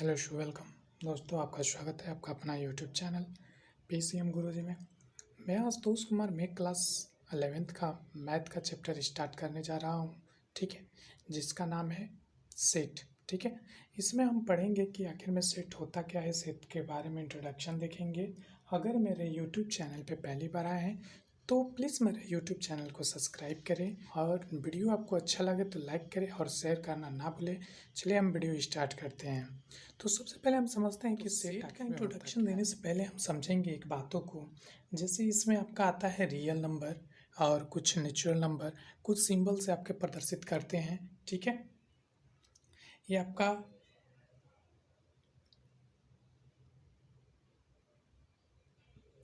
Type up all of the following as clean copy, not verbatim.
Hello welcome दोस्तों, आपका स्वागत है आपका अपना यूट्यूब चैनल पीसीएम गुरुजी में। मैं आज दोस्त कुमार मैं क्लास 11th का मैथ का चैप्टर स्टार्ट करने जा रहा हूँ। ठीक है, जिसका नाम है सेट। ठीक है, इसमें हम पढ़ेंगे कि आखिर में सेट होता क्या है, सेट के बारे में इंट्रोडक्शन देखेंगे। अगर मेरे यूट्यूब चैनल पे पहली बार आए हैं तो प्लीज़ मेरे यूट्यूब चैनल को सब्सक्राइब करें और वीडियो आपको अच्छा लगे तो लाइक करें और शेयर करना ना भूलें। चलिए हम वीडियो स्टार्ट करते हैं। तो सबसे पहले हम समझते हैं कि सेट का इंट्रोडक्शन देने से पहले हम समझेंगे एक बातों को। जैसे इसमें आपका आता है रियल नंबर और कुछ नेचुरल नंबर, कुछ सिंबल से आपके प्रदर्शित करते हैं। ठीक है, ये आपका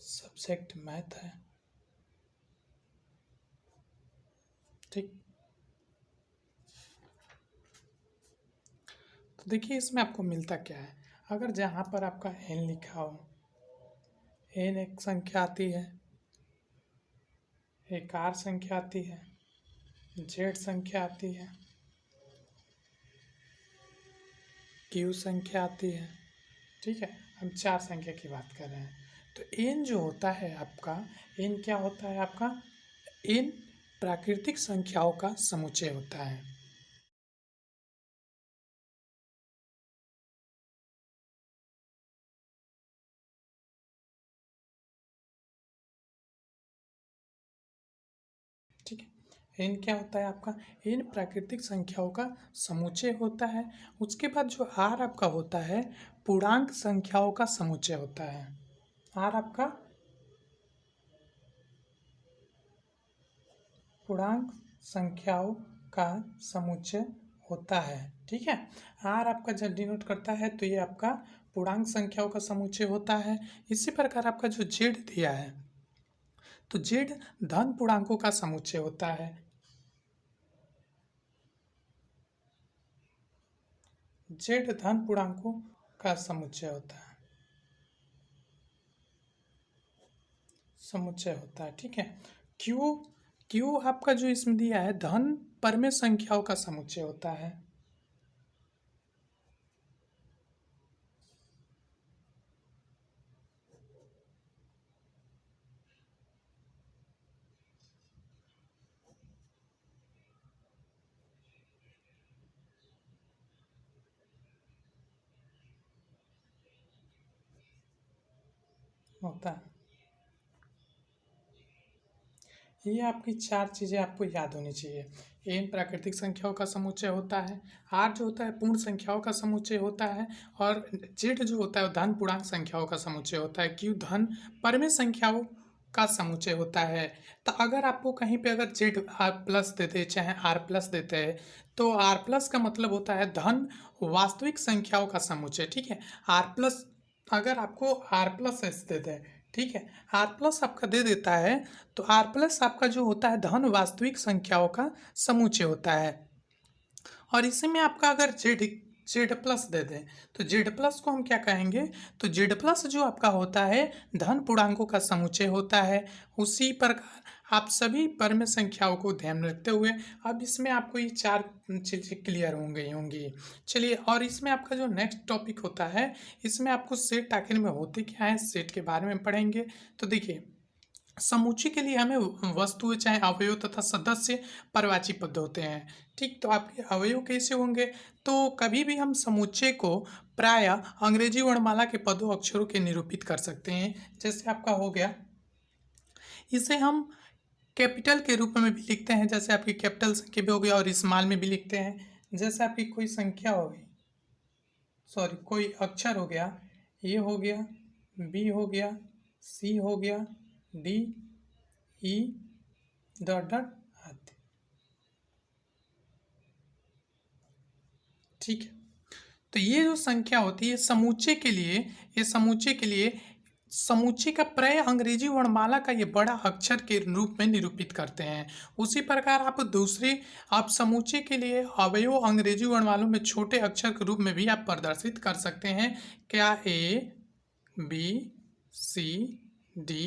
सब्जेक्ट मैथ है। ठीक, तो देखिए इसमें आपको मिलता क्या है। अगर जहाँ पर आपका एन लिखा हो, एन एक संख्या आती है, एक आर संख्या आती है, जेड संख्या आती है, क्यू संख्या आती है। ठीक है, हम चार संख्या की बात कर रहे हैं। तो एन जो होता है आपका, एन क्या होता है आपका, एन प्राकृतिक संख्याओं का समुच्चय होता है। ठीक है, एन क्या होता है आपका, एन प्राकृतिक संख्याओं का समुच्चय होता है। उसके बाद जो आर आपका होता है, पूर्णांक संख्याओं का समुच्चय होता है। आर आपका पूर्णांक संख्याओं का समुच्चय होता है। ठीक है, आर आपका जब डिनोट करता है तो ये आपका पूर्णांक संख्याओं का समुच्चय होता है। इसी प्रकार आपका जो जेड दिया है, तो जेड धन पूर्णांकों का समुच्चय होता है। जेड धन पूर्णांकों का समुच्चय होता है, समुच्चय होता है। ठीक है, क्यू क्यू आपका जो इसमें दिया है, धन परमेय संख्याओं का समुच्चय होता है। होता है। ये आपकी चार चीज़ें आपको याद होनी चाहिए। एन प्राकृतिक संख्याओं का समुच्चय होता है, आर जो होता है पूर्ण संख्याओं का समुच्चय होता है, और जेड जो होता है वो धन पूर्णांक संख्याओं का समुच्चय होता है, क्यू धन परमेय संख्याओं का समुच्चय होता है। तो अगर आपको कहीं पे अगर जेड आर प्लस देते चाहे आर प्लस देते हैं, तो आर प्लस का मतलब होता है धन वास्तविक संख्याओं का समुच्चय। ठीक है, आर प्लस अगर आपको आर प्लस एस देते हैं, ठीक है, आर प्लस आपका दे देता है, तो आर प्लस आपका जो होता है धन वास्तविक संख्याओं का समुच्चय होता है। और इसी में आपका अगर जेड जेड प्लस दे दें, तो जेड प्लस को हम क्या कहेंगे, तो जेड प्लस जो आपका होता है धन पूर्णांकों का समुच्चय होता है। उसी प्रकार आप सभी परम संख्याओं को ध्यान में रखते हुए अब इसमें आपको ये चार चीज़ें क्लियर होंगी। चलिए, और इसमें आपका जो नेक्स्ट टॉपिक होता है, इसमें आपको सेट आखिर में होते क्या है, सेट के बारे में पढ़ेंगे। तो देखिए, समुच्चय के लिए हमें वस्तुएं चाहे अवयव तथा सदस्य परवाचिबद्ध होते हैं। ठीक, तो आपके अवयव कैसे होंगे, तो कभी भी हम समुच्चय को प्राय अंग्रेजी वर्णमाला के पदों अक्षरों के निरूपित कर सकते हैं। जैसे आपका हो गया, इसे हम कैपिटल के रूप में भी लिखते हैं, जैसे आपकी कैपिटल संख्या भी हो गया, और स्मॉल में भी लिखते हैं। जैसे आपकी कोई संख्या हो गई, सॉरी कोई अक्षर हो गया, ए हो गया, बी हो गया, सी हो गया, डी, ई, डॉट डॉट आदि। ठीक है, तो ये जो संख्या होती है समुच्चय के लिए, ये समुच्चय के लिए समुच्चय का प्रय अंग्रेजी वर्णमाला का ये बड़ा अक्षर के रूप में निरूपित करते हैं। उसी प्रकार आप दूसरे आप समुच्चय के लिए अवयव अंग्रेजी वर्णमालों में छोटे अक्षर के रूप में भी आप प्रदर्शित कर सकते हैं। क्या, ए, बी, सी, डी,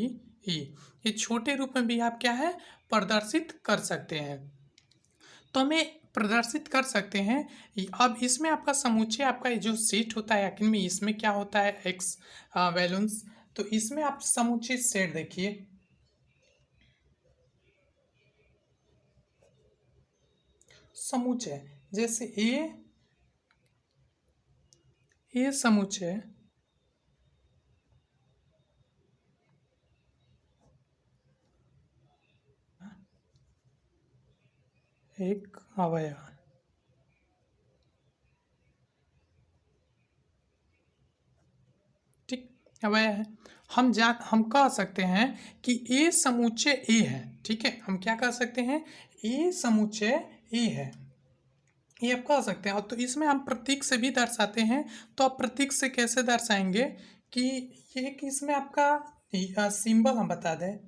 ई, ये छोटे रूप में भी आप क्या है प्रदर्शित कर सकते हैं। तो हमें प्रदर्शित कर सकते हैं। अब इसमें आपका समुच्चय, आपका जो सेट होता है आखिर में, इसमें क्या होता है एक्स वैल्यूज, तो इसमें आप समुच्चय सेट देखिए, समुच्चय जैसे ए समुच्चय एक अवयव, ठीक, अवयव है। हम कह सकते हैं कि ए समुच्चय ए है, ठीक है, हम क्या कह सकते हैं, ए समुच्चय ए है, ये आप कह सकते हैं। और तो इसमें हम प्रतीक से भी दर्शाते हैं, तो आप प्रतीक से कैसे दर्शाएंगे कि ये कि इसमें आपका सिंबल हम बता दें,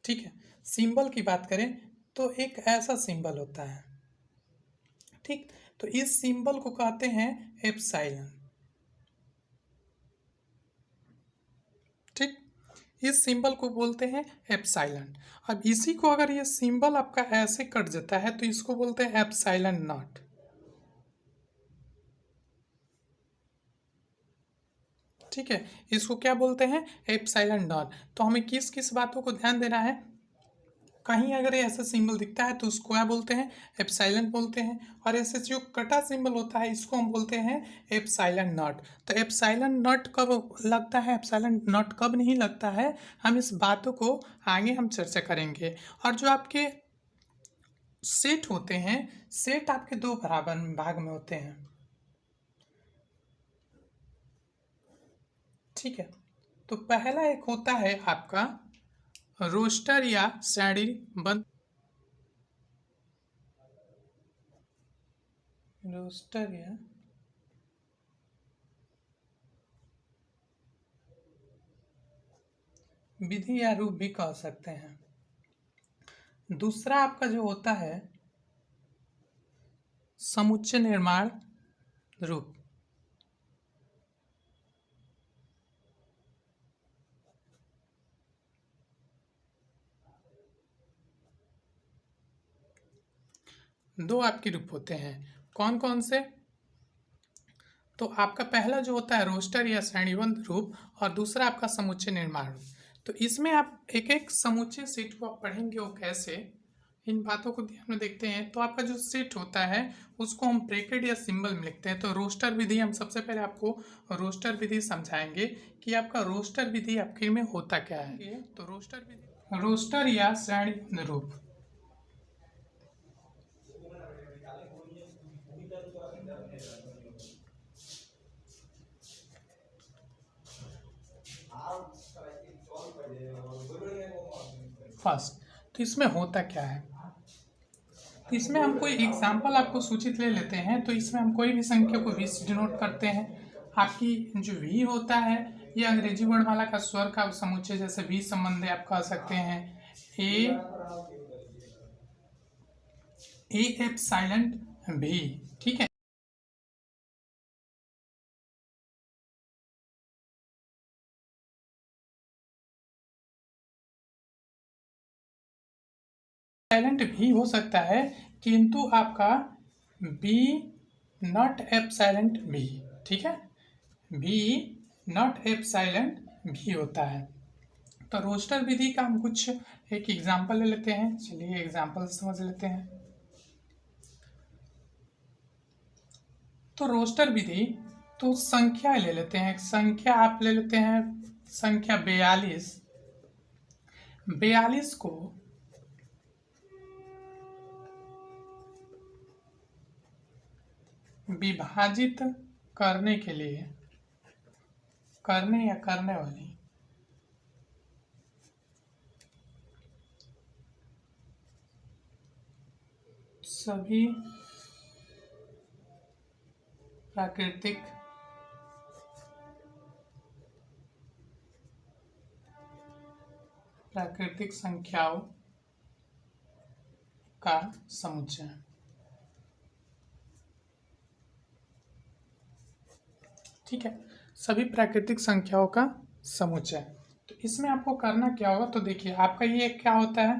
ठीक है, सिंबल की बात करें तो एक ऐसा सिंबल होता है, ठीक, तो इस सिंबल को कहते हैं एप्सिलॉन, ठीक, इस सिंबल को बोलते हैं एप्सिलॉन। अब इसी को अगर ये सिंबल आपका ऐसे कट जाता है तो इसको बोलते हैं एप्सिलॉन नॉट, ठीक है, इसको क्या बोलते हैं, एप्सिलॉन नॉट। तो हमें किस किस बातों को ध्यान देना है, कहीं अगर ऐसा सिंबल दिखता है तो उसको क्या बोलते हैं, एप्सिलॉन बोलते हैं, और ऐसे जो कटा सिंबल होता है इसको हम बोलते हैं एप्सिलॉन नॉट। तो एप्सिलॉन नॉट कब लगता है, एप्सिलॉन नॉट कब नहीं लगता है, हम इस बातों को आगे हम चर्चा करेंगे। और जो आपके सेट होते हैं, सेट आपके दो बराबर भाग में होते हैं, ठीक है, तो पहला एक होता है आपका रोस्टर या श्रेणीबद्ध, रोस्टर या विधि या रूप भी कह सकते हैं। दूसरा आपका जो होता है समुच्चय निर्माण रूप, दो आपके रूप होते हैं, कौन कौन से, तो आपका पहला जो होता है रोस्टर या श्रेणीबद्ध रूप, और दूसरा आपका समुच्चय निर्माण रूप। तो इसमें आप एक एक समुच्चय सेट को आप पढ़ेंगे वो कैसे, इन बातों को ध्यान में देखते हैं। तो आपका जो सेट होता है उसको हम ब्रैकेट या सिंबल में लिखते हैं। तो रोस्टर विधि, हम सबसे पहले आपको रोस्टर विधि समझाएंगे कि आपका रोस्टर विधि आखिर में होता क्या है। तो रोस्टर विधि, रोस्टर या श्रेणीबद्ध रूप, फर्स्ट, तो इसमें होता क्या है, तो इसमें हम कोई एग्जाम्पल आपको सूचित ले लेते हैं। तो इसमें हम कोई भी संख्या को वी से डिनोट करते हैं। आपकी जो वी होता है ये अंग्रेजी वर्णमाला का स्वर का समुच्चय, जैसे वी संबंधी आप कह सकते हैं ए एप्सिलॉन भी, ठीक है, साइलेंट भी हो सकता है, किंतु आपका बी नॉट एप्सिलॉन भी, ठीक है, बी नॉट एप्सिलॉन भी होता है। तो रोस्टर विधि का हम कुछ एक एग्जांपल ले लेते हैं, चलिए एग्जांपल समझ लेते हैं। तो रोस्टर विधि, तो संख्या ले लेते हैं, एक संख्या आप ले लेते हैं, संख्या 42, 42 को विभाजित करने के लिए, करने या करने वाली सभी प्राकृतिक संख्याओं का समुच्चय, ठीक है, सभी प्राकृतिक संख्याओं का समुच्चय। तो इसमें आपको करना क्या होगा, तो देखिए आपका ये क्या होता है,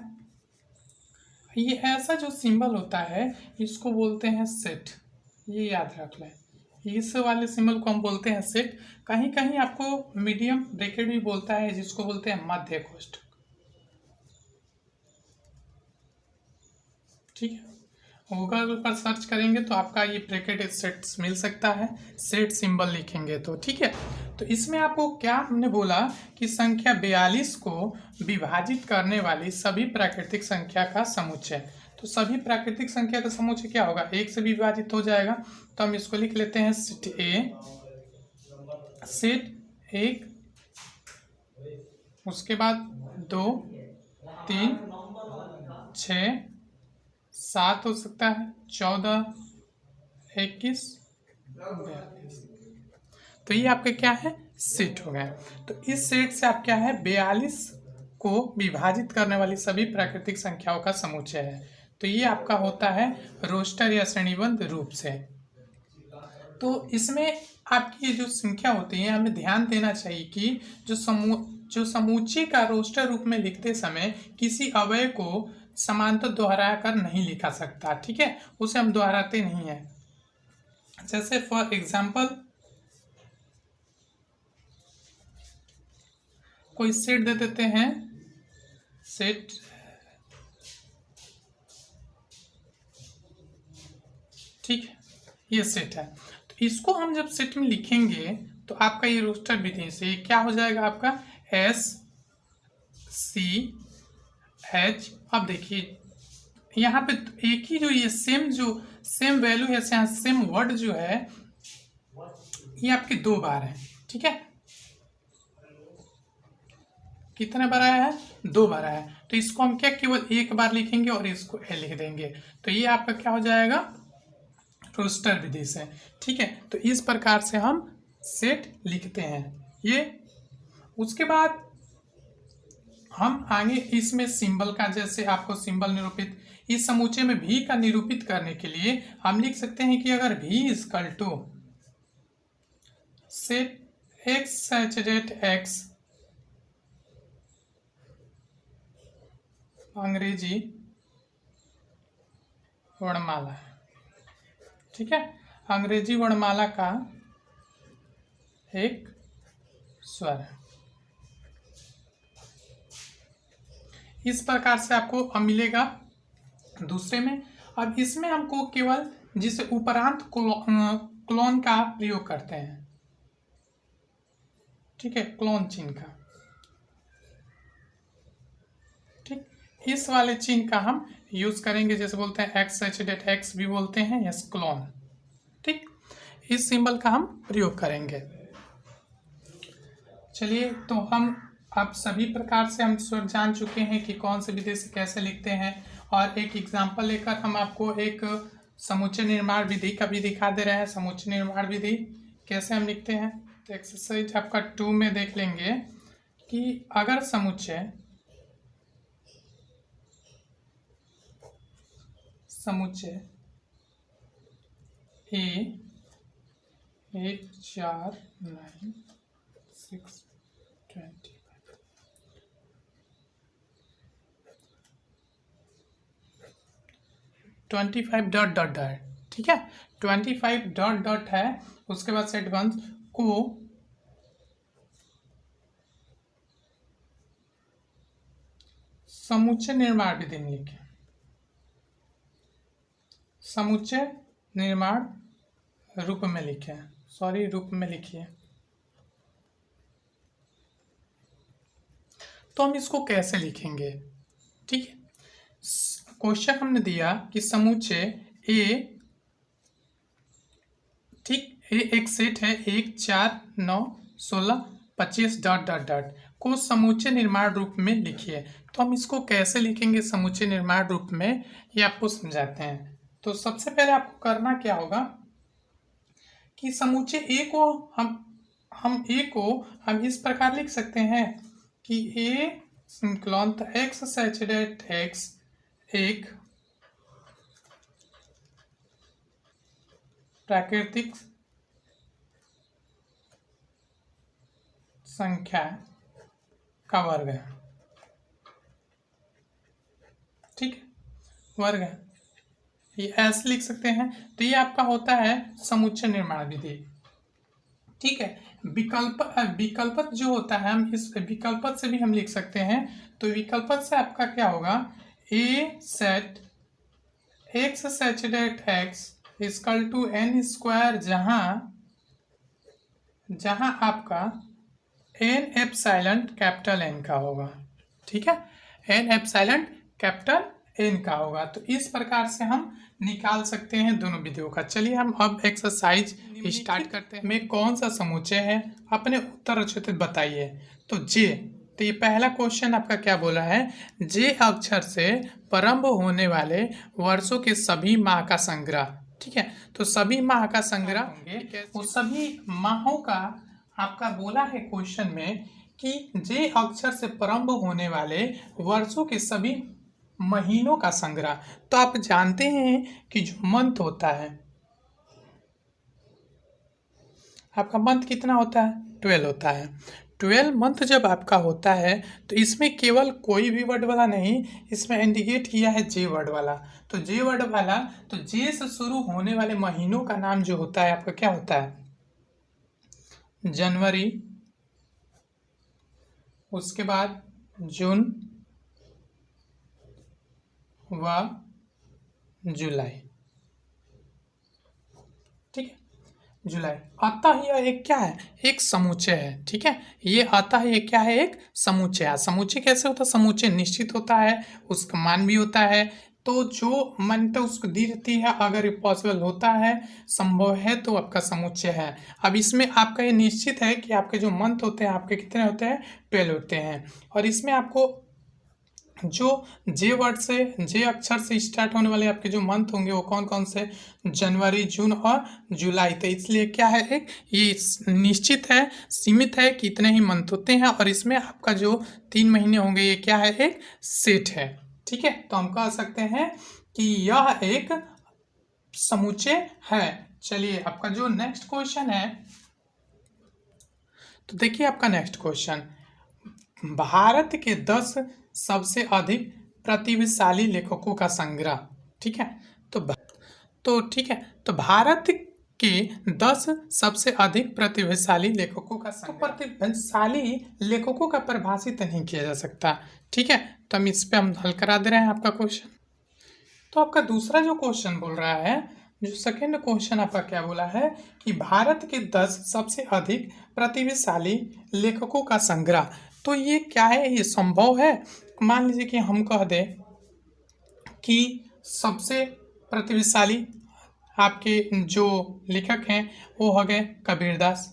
ये ऐसा जो सिंबल होता है इसको बोलते हैं सेट, ये याद रख लें। इस वाले सिंबल को हम बोलते हैं सेट। कहीं कहीं आपको मीडियम ब्रैकेट भी बोलता है, जिसको बोलते हैं मध्य कोष्ठक। ठीक है, गूगल पर सर्च करेंगे तो आपका ये ब्रैकेट सेट्स मिल सकता है, सेट सिंबल लिखेंगे तो। ठीक है, तो इसमें आपको क्या हमने बोला कि संख्या 42 को विभाजित करने वाली सभी प्राकृतिक संख्या का समुच्चय। तो सभी प्राकृतिक संख्या का समुच्चय क्या होगा, एक से विभाजित हो जाएगा। तो हम इसको लिख लेते हैं सेट ए, सेट एक, उसके बाद 2, 3, 6, 7 हो सकता है, 14, 21, 42। तो ये आपका क्या है, सेट हो गया। तो इस सेट से आप क्या है, 42 को विभाजित करने वाली सभी प्राकृतिक संख्याओं का समुच्चय है। तो ये आपका होता है रोस्टर या श्रेणीबद्ध रूप से। तो इसमें आपकी ये जो संख्या होती है, हमें ध्यान देना चाहिए कि जो समूचे का रोस्टर रूप में लिखते समय किसी अवयव को समांतर दोहरा कर नहीं लिखा सकता। ठीक है, उसे हम दोहराते नहीं है। जैसे फॉर एग्जाम्पल कोई सेट दे देते हैं, सेट ठीक है, ये सेट है। तो इसको हम जब सेट में लिखेंगे तो आपका ये रोस्टर विधि से क्या हो जाएगा, आपका SCH। अब देखिए यहाँ पे एक ही जो ये सेम वैल्यू है, सेम वर्ड जो है ये आपके 2 बार है। ठीक है, कितने बार आया है, 2 बार आया है। तो इसको हम क्या केवल एक बार लिखेंगे और इसको ए लिख देंगे। तो ये आपका क्या हो जाएगा, रोस्टर विधि से। ठीक है, तो इस प्रकार से हम सेट लिखते हैं ये। उसके बाद हम आगे इसमें सिंबल का, जैसे आपको सिंबल निरूपित, इस समुच्चय में भी का निरूपित करने के लिए हम लिख सकते हैं कि अगर भी equal to set X saturate X, अंग्रेजी वर्णमाला। ठीक है, अंग्रेजी वर्णमाला का एक स्वर। इस प्रकार से आपको अब मिलेगा दूसरे में। अब इसमें हमको केवल जिसे उपरांत क्लोन का प्रयोग करते हैं। ठीक है, क्लोन चिन्ह का, ठीक, इस वाले चिन्ह का हम यूज करेंगे। जैसे बोलते हैं एक्स सैचुरेट एक्स भी बोलते हैं, यस क्लोन। ठीक, इस सिंबल का हम प्रयोग करेंगे। चलिए, तो हम अब सभी प्रकार से हम स्वर जान चुके हैं कि कौन से विधि से कैसे लिखते हैं। और एक एग्जाम्पल लेकर हम आपको एक समुच्चय निर्माण विधि का भी दिखा दे रहे हैं। समुच्चय निर्माण विधि कैसे हम लिखते हैं, तो एक्सरसाइज आपका 2 में देख लेंगे कि अगर समुच्चय ए 1 4 9 6 25 डॉट डॉट है। ठीक है, 25 डॉट डॉट है। उसके बाद सेट वंस को समुच्चय निर्माण विधि में लिखे, समुच्चय निर्माण रूप में लिखे, सॉरी रूप में लिखिए। तो हम इसको कैसे लिखेंगे, ठीक है। क्वेश्चन हमने दिया कि समुच्चय ए, ठीक, ए एक सेट है 1 4 9 16 25 डॉट डॉट डॉट को समुच्चय निर्माण रूप में लिखिए। तो हम इसको कैसे लिखेंगे समुच्चय निर्माण रूप में, ये आपको समझाते हैं। तो सबसे पहले आपको करना क्या होगा कि समुच्चय ए को हम इस प्रकार लिख सकते हैं कि ए सिंक्लोन एक्स सैचुरेट एक्स एक प्राकृतिक संख्या का वर्ग है। ठीक है, वर्ग है, ये ऐसे लिख सकते हैं। तो ये आपका होता है समुच्चय निर्माण विधि। ठीक है, विकल्पत जो होता है, हम इस विकल्पत से भी हम लिख सकते हैं। तो विकल्पत से आपका क्या होगा, A set X such that X equal to N square, जहां आपका एन एप्सिलॉन कैपिटल एन का होगा। ठीक है, एन एप्सिलॉन कैपिटल एन का होगा। तो इस प्रकार से हम निकाल सकते हैं दोनों विधियों का। चलिए हम अब एक्सरसाइज स्टार्ट करते हैं। में कौन सा समुच्चय है, अपने उत्तर रचित बताइए। तो जे, तो ये पहला क्वेश्चन आपका क्या बोला है, जे अक्षर से प्रारंभ होने वाले वर्षों के सभी माह का संग्रह। ठीक है, तो सभी माह का संग्रह होंगे, वो सभी माहों का आपका बोला है क्वेश्चन में कि जे अक्षर से प्रारंभ होने वाले वर्षों के सभी महीनों का संग्रह। तो आप जानते हैं कि जो मंथ होता है आपका, मंथ कितना होता है, 12 होता है। 12 मंथ जब आपका होता है तो इसमें केवल कोई भी वर्ड वाला नहीं, इसमें इंडिकेट किया है जे वर्ड वाला। तो जे वर्ड वाला, तो जे से शुरू होने वाले महीनों का नाम जो होता है आपका क्या होता है, जनवरी, उसके बाद जून व जुलाई। ठीक है, जुलाई। अतः यह एक क्या है, एक समुच्चय है। ठीक है, ये अतः ये क्या है, एक समुच्चय है। समुच्चय कैसे होता है, समुच्चय निश्चित होता है, उसका मान भी होता है। तो जो मान्यता उसको दी रहती है, अगर ये पॉसिबल होता है, संभव है, तो आपका समुच्चय है। अब इसमें आपका ये निश्चित है कि आपके जो मंथ होते हैं आपके कितने होते हैं, 12 होते हैं। और इसमें आपको जो जे वर्ड से, जे अक्षर से स्टार्ट होने वाले आपके जो मंथ होंगे वो कौन कौन से, जनवरी, जून और जुलाई। तो इसलिए क्या है, एक ये निश्चित है, सीमित है कि इतने ही मंथ होते हैं। और इसमें आपका जो 3 महीने होंगे ये क्या है, एक सेट है। ठीक है, तो हम कह सकते हैं कि यह एक समुच्चय है। चलिए आपका जो नेक्स्ट क्वेश्चन है, तो देखिए आपका नेक्स्ट क्वेश्चन, भारत के 10 सबसे अधिक प्रतिभाशाली लेखकों का संग्रह। ठीक है, तो ठीक है, तो भारत के 10 सबसे अधिक प्रतिभाशाली लेखकों का संग्रह। तो प्रतिभाशाली लेखकों का परिभाषित नहीं किया जा सकता। ठीक है, तो हम इस पे हम हल करा दे रहे हैं आपका क्वेश्चन। तो आपका दूसरा जो क्वेश्चन बोल रहा है, जो सेकेंड क्वेश्चन आपका क्या बोला है कि भारत के 10 सबसे अधिक प्रतिभाशाली लेखकों का संग्रह। तो ये क्या है, ये संभव है। मान लीजिए कि हम कह दें कि सबसे प्रतिभाशाली आपके जो लेखक हैं वो हो गए कबीरदास।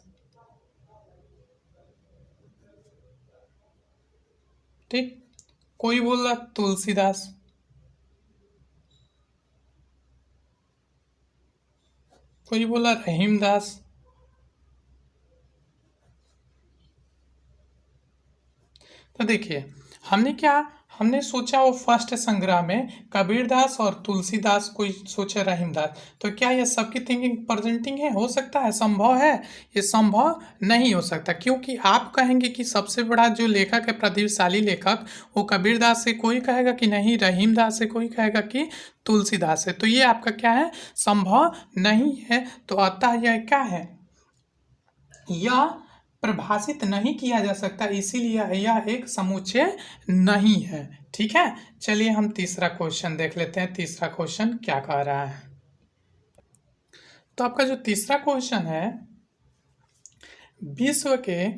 ठीक, कोई बोल रहा तुलसीदास, कोई बोला रहीमदास, तो देखिए हमने सोचा वो फर्स्ट संग्रह में कबीरदास और तुलसीदास, कोई सोचे रहीमदास। तो क्या ये सबकी थिंकिंग प्रेजेंटिंग है, हो सकता है, संभव है? ये संभव नहीं हो सकता, क्योंकि आप कहेंगे कि सबसे बड़ा जो लेखक है, प्रतिभाशाली लेखक, वो कबीरदास से, कोई कहेगा कि नहीं रहीमदास से, कोई कहेगा कि तुलसीदास से। तो ये आपका क्या है, संभव नहीं है। तो अतः यह क्या है, यह परिभाषित नहीं किया जा सकता, इसीलिए यह एक समुच्चय नहीं है। ठीक है, चलिए हम तीसरा क्वेश्चन देख लेते हैं। तीसरा क्वेश्चन क्या कह रहा है, तो आपका जो तीसरा क्वेश्चन है, विश्व के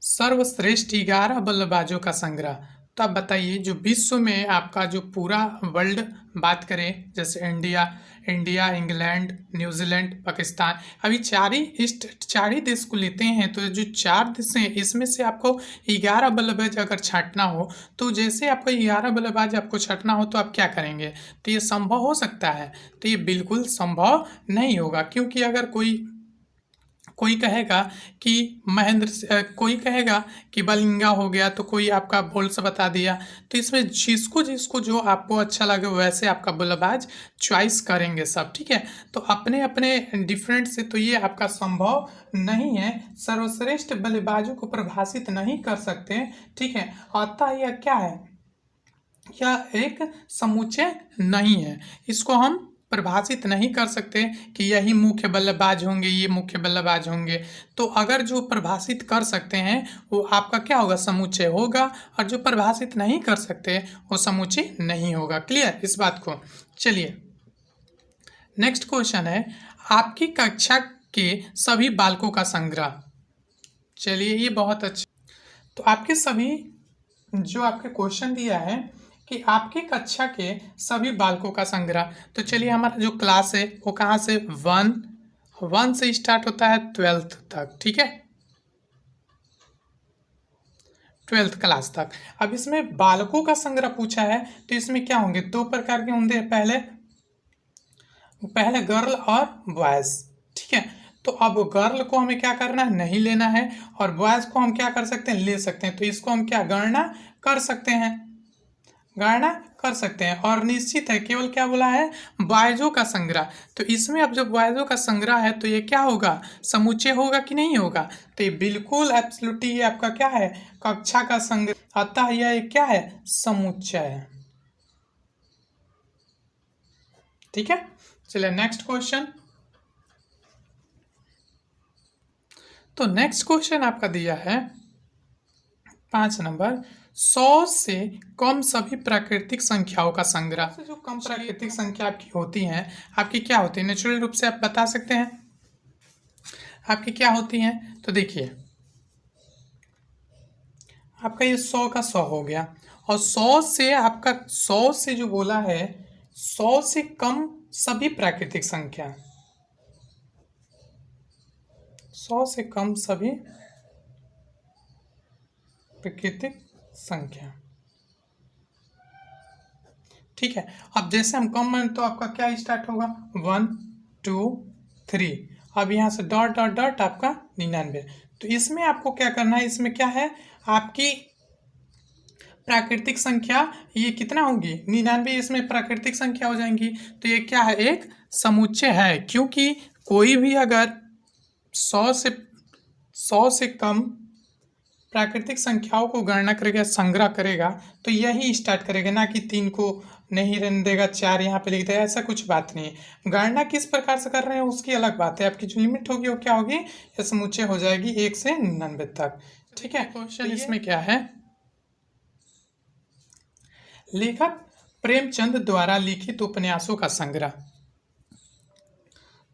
सर्वश्रेष्ठ 11 बल्लेबाजों का संग्रह। तो आप बताइए, जो विश्व में आपका जो पूरा वर्ल्ड बात करें, जैसे इंडिया, इंग्लैंड, न्यूजीलैंड, पाकिस्तान, अभी चार ही देश को लेते हैं। तो जो 4 देश हैं इसमें से आपको 11 बल्लेबाज अगर छांटना हो, तो जैसे आपको 11 बल्लेबाज आपको छांटना हो तो आप क्या करेंगे? तो ये संभव हो सकता है? तो ये बिल्कुल संभव नहीं होगा, क्योंकि अगर कोई कहेगा कि कोई कहेगा कि बलिंगा हो गया, तो कोई आपका बोल्ड से बता दिया। तो इसमें जिसको जो आपको अच्छा लगे वैसे आपका बल्लेबाज चॉइस करेंगे सब। ठीक है, तो अपने अपने डिफरेंट से, तो ये आपका संभव नहीं है, सर्वश्रेष्ठ बल्लेबाजों को परिभाषित नहीं कर सकते। ठीक है, अतः यह क्या है, या एक समुच्चय नहीं है। इसको हम परिभाषित नहीं कर सकते कि यही मुख्य बल्लेबाज होंगे, ये मुख्य बल्लेबाज होंगे। तो अगर जो परिभाषित कर सकते हैं वो आपका क्या होगा, समुच्चय होगा, और जो परिभाषित नहीं कर सकते वो समुच्चय नहीं होगा। क्लियर इस बात को। चलिए नेक्स्ट क्वेश्चन है, आपकी कक्षा के सभी बालकों का संग्रह। चलिए ये बहुत अच्छा। तो आपके सभी जो आपके क्वेश्चन दिया है कि आपकी कक्षा के सभी बालकों का संग्रह, तो चलिए हमारा जो क्लास है वो कहाँ से, वन से स्टार्ट होता है 12th तक, ठीक है, 12th क्लास तक। अब इसमें बालकों का संग्रह पूछा है तो इसमें क्या होंगे, दो प्रकार के होंगे, पहले गर्ल और बॉयज़, ठीक है। तो अब गर्ल को हमें क्या करना है, नहीं लेना है, और बॉयज़ को हम क्या कर सकते हैं, ले सकते हैं। तो इसको हम क्या गणना कर सकते हैं, गणना कर सकते हैं। और निश्चित है केवल क्या बोला है, बॉयजों का संग्रह। तो इसमें अब जब बॉयजों का संग्रह है तो ये क्या होगा, समुच्चय होगा कि नहीं होगा, तो ये बिल्कुल एब्सोल्युटली ये आपका क्या है, कक्षा का संग्रह, अतः यह क्या है, समुच्चय है। ठीक है, चलिए नेक्स्ट क्वेश्चन। तो नेक्स्ट क्वेश्चन आपका दिया है 5 नंबर, 100 से कम सभी प्राकृतिक संख्याओं का संग्रह। जो कम प्राकृतिक संख्या आपकी होती हैं, आपकी क्या होती है, नेचुरल रूप से आप बता सकते हैं आपकी क्या होती हैं। तो देखिए आपका ये 100 का 100 हो गया, और 100 से आपका 100 से जो बोला है, 100 से कम सभी प्राकृतिक संख्या, 100 से कम सभी प्राकृतिक संख्या, ठीक है। अब जैसे हम कम मान, तो आपका क्या स्टार्ट होगा, 1 2 3, अब यहाँ से डॉट डॉट डॉट आपका 99। तो इसमें आपको क्या करना है, इसमें क्या है, आपकी प्राकृतिक संख्या ये कितना होगी, 99, इसमें प्राकृतिक संख्या हो जाएंगी। तो ये क्या है, एक समुच्चय है, क्योंकि कोई भी अगर 100 से कम प्राकृतिक संख्याओं को गणना करेगा, संग्रह करेगा, तो यही स्टार्ट करेगा, ना कि 3 को नहीं रहने देगा, 4 यहाँ पे लिख देगा, ऐसा कुछ बात नहीं है। गणना किस प्रकार से कर रहे हैं उसकी अलग बात है, आपकी जो लिमिट होगी वो क्या होगी, ये समुच्चय हो जाएगी 1 से 99 तक, ठीक है। क्वेश्चन इसमें क्या है, लेखक प्रेमचंद द्वारा लिखित उपन्यासों का संग्रह।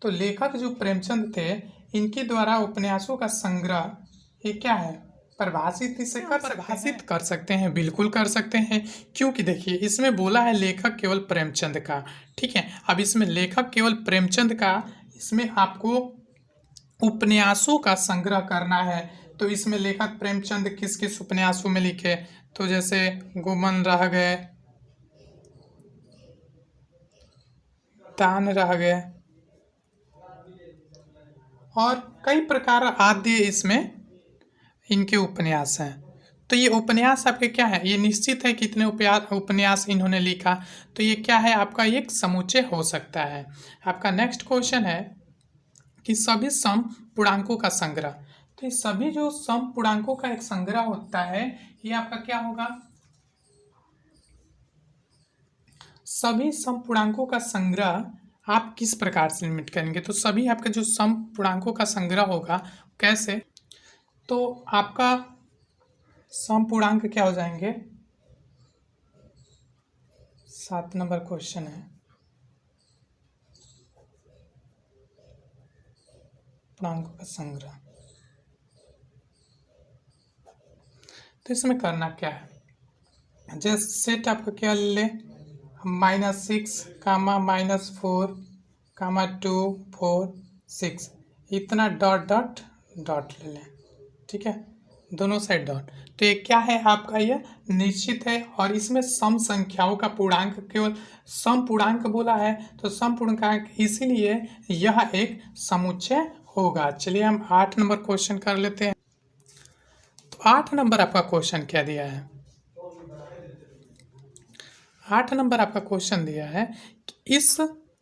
तो लेखक जो प्रेमचंद थे, इनके द्वारा उपन्यासों का संग्रह, ये क्या है, परिभाषित इसे परिभाषित कर सकते हैं, बिल्कुल कर सकते हैं, क्योंकि देखिए इसमें बोला है लेखक केवल प्रेमचंद का, ठीक है। अब इसमें लेखक केवल प्रेमचंद का, इसमें आपको उपन्यासों का संग्रह करना है। तो इसमें लेखक प्रेमचंद किस किस उपन्यासों में लिखे, तो जैसे गुमन रह गए, तान रह गए, और कई प्रकार आदि इसमें इनके उपन्यास हैं। तो ये उपन्यास आपके क्या है, ये निश्चित है कितने उपन्यास इन्होंने लिखा, तो ये क्या है, आपका एक समुच्चय हो सकता है। आपका नेक्स्ट क्वेश्चन है कि सभी सम पूर्णांकों का संग्रह। तो ये सभी जो सम पूर्णांकों का एक संग्रह होता है, ये आपका क्या होगा, सभी सम पूर्णांकों का संग्रह आप किस प्रकार से लिमिट करेंगे। तो सभी आपका जो सम पूर्णांकों का संग्रह होगा कैसे, तो आपका सम पूर्णांक क्या हो जाएंगे, 7 नंबर क्वेश्चन है, पूर्णांकों का संग्रह। तो इसमें करना क्या है, जैसे सेट आपका क्या ले, -6 -4 2 4 6, इतना डॉट डॉट डॉट ले लें, ठीक है, दोनों साइड डॉट। तो ये क्या है आपका, ये निश्चित है, और इसमें सम संख्याओं का पूर्णांक, केवल सम पूर्णांक बोला है, तो सम पूर्णांक, इसीलिए यह एक समुच्चय होगा। चलिए हम 8 नंबर क्वेश्चन कर लेते हैं। तो 8 नंबर आपका क्वेश्चन क्या दिया है, 8 नंबर आपका क्वेश्चन दिया है कि इस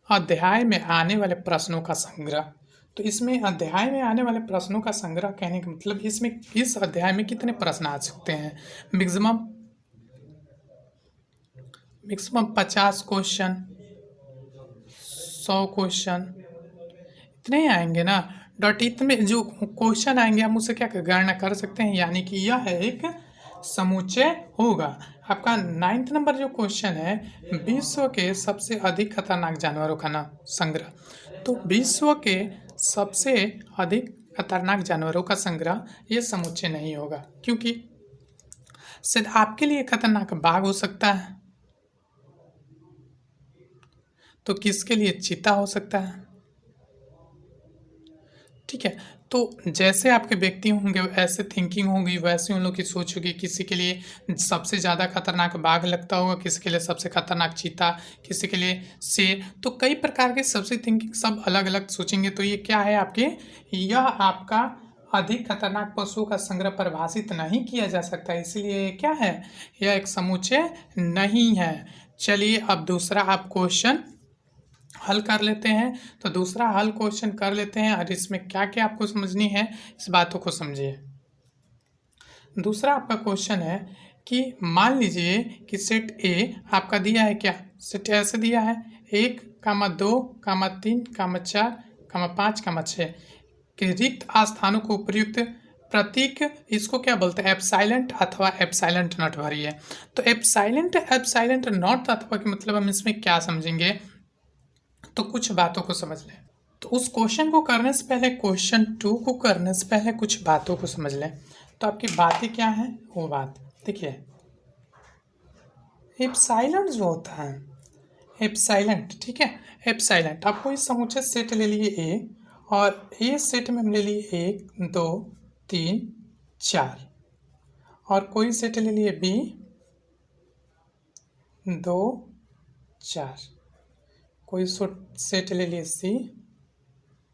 अध्याय में आने वाले प्रश्नों का संग्रह। तो इसमें अध्याय में आने वाले प्रश्नों का संग्रह कहने का मतलब, इसमें इस अध्याय में कितने प्रश्न आ सकते हैं, मैक्सिमम मैक्सिमम 50 क्वेश्चन, 100 क्वेश्चन इतने ही आएंगे ना। डॉट इतने जो क्वेश्चन आएंगे हम उसे क्या गणना कर सकते हैं, यानी कि यह एक समुच्चय होगा। आपका 9th नंबर जो क्वेश्चन है, विश्व के सबसे अधिक खतरनाक जानवरों का नाम संग्रह। तो विश्व के सबसे अधिक खतरनाक जानवरों का संग्रह ये समुच्चय नहीं होगा, क्योंकि शायद आपके लिए खतरनाक बाघ हो सकता है, तो किसके लिए चीता हो सकता है। ठीक है, तो जैसे आपके व्यक्ति होंगे ऐसे थिंकिंग होगी, वैसे उन लोग की सोच होगी। किसी के लिए सबसे ज़्यादा खतरनाक बाघ लगता होगा, किसी के लिए सबसे खतरनाक चीता, किसी के लिए शेर। तो कई प्रकार के सबसे थिंकिंग सब अलग अलग सोचेंगे। तो ये क्या है आपके, यह आपका अधिक खतरनाक पशुओं का संग्रह परिभाषित नहीं किया जा सकता, इसलिए क्या है, यह एक समुच्चय नहीं है। चलिए अब दूसरा आप क्वेश्चन हल कर लेते हैं। तो दूसरा हल क्वेश्चन कर लेते हैं और इसमें क्या क्या आपको समझनी है इस बातों को समझिए। दूसरा आपका क्वेश्चन है कि मान लीजिए कि सेट ए आपका दिया है, क्या सेट ऐसे दिया है 1, 2, 3, 4, 5, 6 के रिक्त स्थानों को उपयुक्त प्रतीक, इसको क्या बोलते हैं, एप्सिलॉन अथवा एप्सिलॉन नॉट भरिए। तो एप्सिलॉन नॉट अथवा के मतलब हम इसमें क्या समझेंगे, तो कुछ बातों को समझ लें। तो उस क्वेश्चन को करने से पहले, क्वेश्चन 2 को करने से पहले कुछ बातों को समझ लें। तो आपकी बातें क्या हैं, वो बात देखिए। एप्सिलॉन जो होता है, एप्सिलॉन, ठीक है, एप्सिलॉन आपको इस समुच्चय सेट ले लिए ए, और ए सेट में हम ले लिए 1, 2, 3, 4, और कोई सेट ले लिए बी 2, 4, कोई सेट ले लिए सी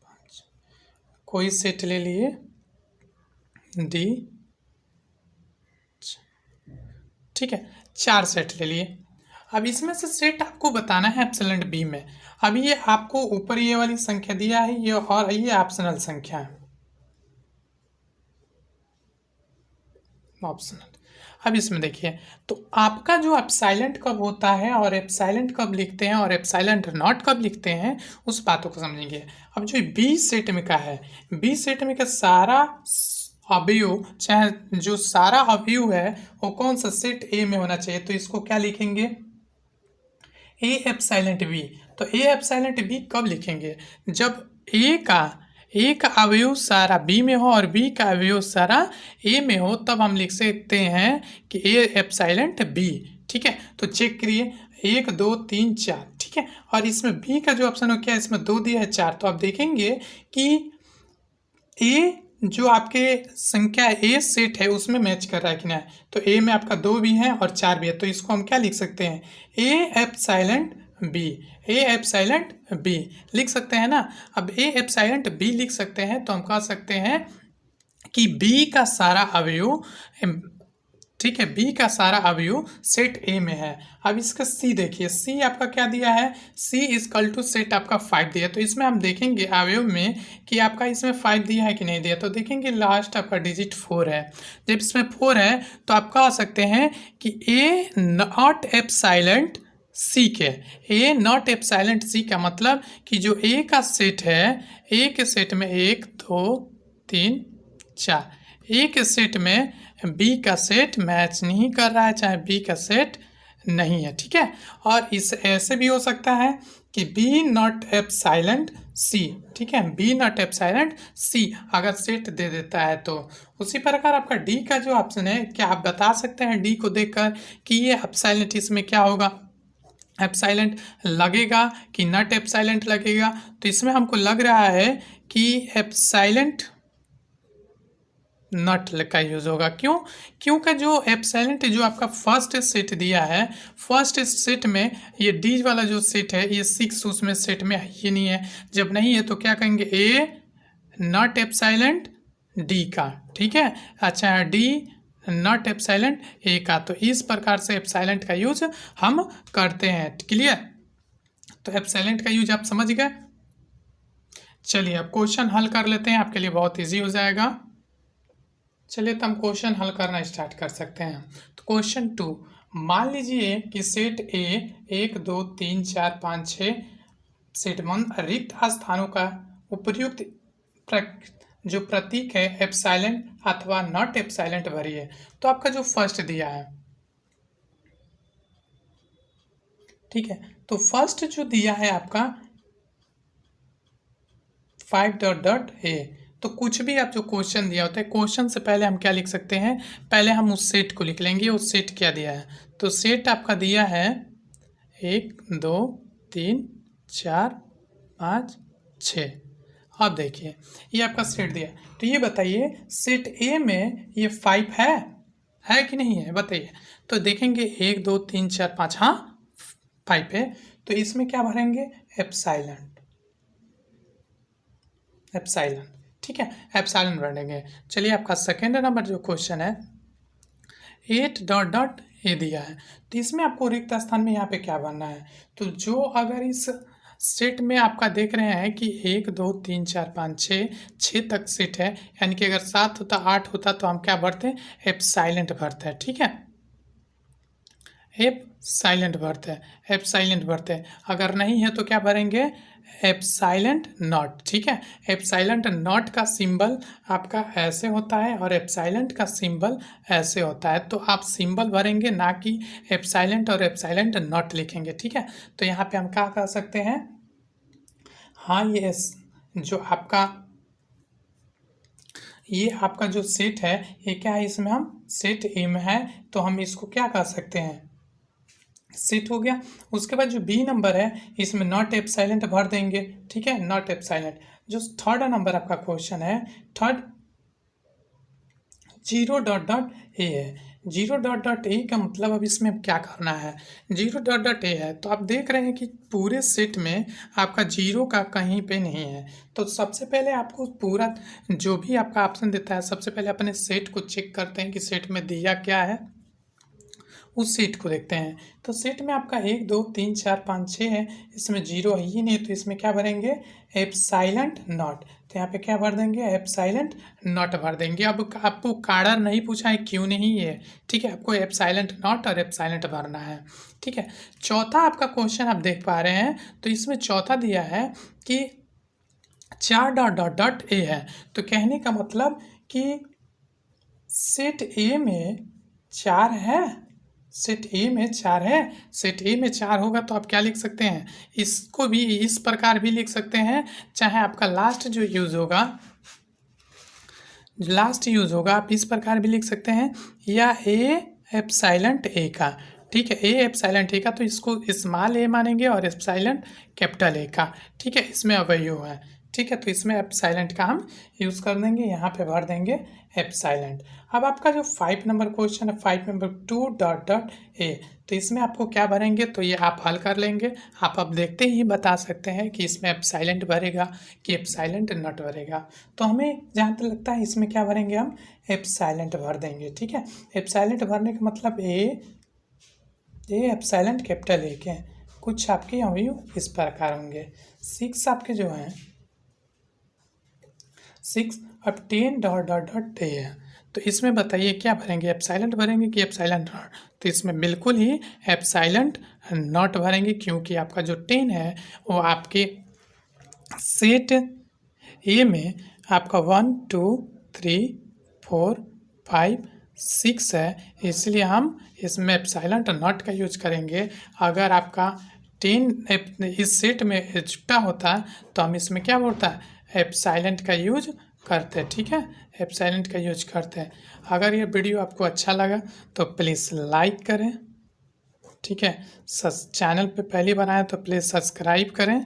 5, कोई सेट ले लिए डी, ठीक है, 4 सेट ले लिए। अब इसमें से सेट आपको बताना है एप्सिलॉन बी में। अब ये आपको ऊपर ये वाली संख्या दिया है, ये और ये ऑप्शनल संख्या है, ऑप्शनल। अब इसमें देखिए, तो आपका जो एप्सिलॉन कब होता है और एप्सिलॉन कब लिखते हैं और एप्सिलॉन नॉट कब लिखते हैं, उस बातों को समझेंगे। अब जो बी सेट में का है, बी सेट में का सारा अवयव, चाहे जो सारा अवयव है वो कौन सा सेट ए में होना चाहिए, तो इसको क्या लिखेंगे, ए एप्सिलॉन बी। तो ए एप्सिलॉन बी कब लिखेंगे, जब ए का अवयव सारा बी में हो और बी का अवयव सारा ए में हो, तब हम लिख सकते हैं कि ए एप्सिलॉन बी। ठीक है, तो चेक करिए 1, 2, 3, 4, ठीक है, और इसमें बी का जो ऑप्शन हो क्या है, इसमें 2 दिया है 4, तो आप देखेंगे कि ए जो आपके संख्या ए सेट है उसमें मैच कर रहा है कि नहीं। तो ए में आपका 2 भी है और 4 भी है, तो इसको हम क्या लिख सकते हैं, A epsilon B, A epsilon B लिख सकते हैं ना। अब ए एप्सिलॉन बी लिख सकते हैं, तो हम कह सकते हैं कि बी का सारा अवयव, ठीक है, बी का सारा अवयव सेट ए में है। अब इसका सी देखिए, सी आपका क्या दिया है, सी इजकल टू सेट आपका 5 दिया। तो इसमें हम देखेंगे अवयव में कि आपका इसमें 5 दिया है कि नहीं दिया, तो देखेंगे लास्ट आपका डिजिट 4 है। जब इसमें 4 है तो आप कह सकते हैं कि ए नॉट एप्सिलॉन सी के, ए नॉट एप्सिलॉन सी का मतलब कि जो ए का सेट है, ए के सेट में 1, 2, 3, 4, ए के सेट में बी का सेट मैच नहीं कर रहा है, चाहे बी का सेट नहीं है। ठीक है, और इस ऐसे भी हो सकता है कि बी नॉट एप्सिलॉन सी, ठीक है, बी नॉट एप्सिलॉन सी अगर सेट दे देता है तो। उसी प्रकार आपका डी का जो ऑप्शन है, क्या आप बता सकते हैं डी को देखकर कि ये एप्सिलॉन इसमें क्या होगा, एप्सिलॉन लगेगा कि नॉट एप्सिलॉन लगेगा। तो इसमें हमको लग रहा है कि एप्सिलॉन नॉट का यूज होगा। क्यों, क्योंकि जो एप्सिलॉन जो आपका फर्स्ट सेट दिया है, फर्स्ट सेट में ये डी वाला जो सेट है ये 6 उसमें सेट में ये नहीं है। जब नहीं है तो क्या कहेंगे, ए नॉट एप्सिलॉन डी का, ठीक है, अच्छा डी नॉट एप्सिलॉन ए का। तो इस प्रकार से एप्सिलॉन का यूज हम करते हैं। क्लियर, तो एप्सिलॉन का यूज आप समझ गए। चलिए अब क्वेश्चन हल कर लेते हैं, आपके लिए बहुत इजी हो जाएगा। चलिए तो हम क्वेश्चन हल करना स्टार्ट कर सकते हैं। तो क्वेश्चन 2, मान लीजिए कि सेट ए 1 2 3 4 5 6 सेट वन रिक्त स्थानों का उपयुक्त जो प्रतीक है एप्सिलॉन अथवा नॉट एप्सिलॉन भरिए। तो आपका जो फर्स्ट दिया है, ठीक है, तो फर्स्ट जो दिया है आपका 5 डॉट डॉट ए, तो कुछ भी आप जो क्वेश्चन दिया होता है, क्वेश्चन से पहले हम क्या लिख सकते हैं, पहले हम उस सेट को लिख लेंगे, उस सेट क्या दिया है। तो सेट आपका दिया है 1 2 3 4 5 6। अब देखिए ये आपका सेट दिया, तो ये बताइए सेट ए में ये 5 है कि नहीं है, बताइए। तो देखेंगे 1 2 3 4 5, हाँ 5 है, तो इसमें क्या भरेंगे, एप्सिलॉन, एप्सिलॉन, ठीक है, एप्सिलॉन भरेंगे। चलिए आपका सेकेंड नंबर जो क्वेश्चन है 8 डॉट डॉट ए दिया है, तो इसमें आपको रिक्त स्थान में यहाँ पे क्या भरना है। तो जो अगर इस सेट में आपका देख रहे हैं कि 1 2 3 4 5 6 तक सेट है, यानी कि अगर 7 होता 8 होता तो हम क्या भरते हैं, एप्सिलॉन भरते हैं, ठीक है, एप्सिलॉन भरते हैं, एप्सिलॉन भरते हैं। अगर नहीं है तो क्या भरेंगे, एप्सिलॉन नॉट, ठीक है। एप्सिलॉन नॉट का सिंबल आपका ऐसे होता है और एप्सिलॉन का सिंबल ऐसे होता है, तो आप सिंबल भरेंगे, ना कि एप्सिलॉन और एप्सिलॉन नॉट लिखेंगे, ठीक है। तो यहाँ पे हम क्या कर सकते हैं, हाँ जो ये आपका जो सेट है ये क्या है, इसमें हम सेट ए में है, तो हम इसको क्या कर सकते हैं, सेट हो गया। उसके बाद जो बी नंबर है इसमें नॉट एप्सिलॉन भर देंगे, ठीक है, नॉट एप्सिलॉन। जो थर्ड नंबर आपका क्वेश्चन है, थर्ड 0 डॉट डॉट ए है, 0 डॉट डॉट ए का मतलब अब इसमें क्या करना है, 0 डॉट डॉट ए है, तो आप देख रहे हैं कि पूरे सेट में आपका 0 का कहीं पे नहीं है। तो सबसे पहले आपको पूरा जो भी आपका ऑप्शन देता है, सबसे पहले अपने सेट को चेक करते हैं कि सेट में दिया क्या है, उस सेट को देखते हैं। तो सेट में आपका 1 2 3 4 5 6 है, इसमें 0 है ही नहीं, तो इसमें क्या भरेंगे, एप्सिलॉन नॉट। तो यहाँ पे क्या भर देंगे, एप्सिलॉन नॉट भर देंगे। अब आपको कारण नहीं पूछा है, क्यों नहीं है, ठीक है, आपको एप्सिलॉन नॉट और एप्सिलॉन भरना है, ठीक है। चौथा आपका क्वेश्चन आप देख पा रहे हैं, तो इसमें चौथा दिया है कि 4 डॉट डॉट डॉट ए है, तो कहने का मतलब कि सेट ए में 4 है, सेट ए में 4 है, सेट ए में 4 होगा तो आप क्या लिख सकते हैं, इसको भी इस प्रकार भी लिख सकते हैं, चाहे आपका लास्ट जो यूज़ होगा, लास्ट यूज़ होगा आप इस प्रकार भी लिख सकते हैं, या ए एप्सिलॉन ए का, ठीक है, ए एप्सिलॉन ए का, तो इसको स्मॉल ए मानेंगे और एप्सिलॉन कैपिटल ए का, ठीक है, इसमें अवयव है, ठीक है, तो इसमें एप्सिलॉन का हम यूज़ कर देंगे, यहाँ पे भर देंगे एप्सिलॉन। अब आपका जो 5 नंबर क्वेश्चन है 5 नंबर 2 डॉट डॉट ए, तो इसमें आपको क्या भरेंगे, तो ये आप हल कर लेंगे, आप अब देखते ही बता सकते हैं कि इसमें एप्सिलॉन भरेगा कि एप्सिलॉन नॉट भरेगा। तो हमें जहाँ तक लगता है इसमें क्या भरेंगे, हम एप्सिलॉन भर देंगे, ठीक है। एप्सिलॉन भरने का मतलब ए एप्सिलॉन कैपिटल ए के, कुछ आपके अवयव इस प्रकार होंगे। 6 आपके जो हैं 6, अब 10 डॉट डॉट डॉट ए है, तो इसमें बताइए क्या भरेंगे, एप्सिलॉन भरेंगे कि एप्सिलॉन नॉट। तो इसमें बिल्कुल ही एप्सिलॉन नॉट भरेंगे, क्योंकि आपका जो 10 है वो आपके सेट ए में आपका 1 2 3 4 5 6 है, इसलिए हम इसमें एप्सिलॉन नॉट का यूज करेंगे। अगर आपका 10 इस सेट में जुटा होता तो हम इसमें क्या बोलता है, एप्सिलॉन का यूज करते हैं, ठीक है, एप्सिलॉन का यूज करते हैं। अगर ये वीडियो आपको अच्छा लगा तो प्लीज़ लाइक करें, ठीक है, चैनल पे पहली बार आए तो प्लीज़ सब्सक्राइब करें,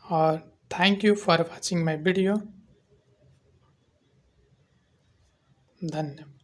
और thank you for watching my video, धन्यवाद।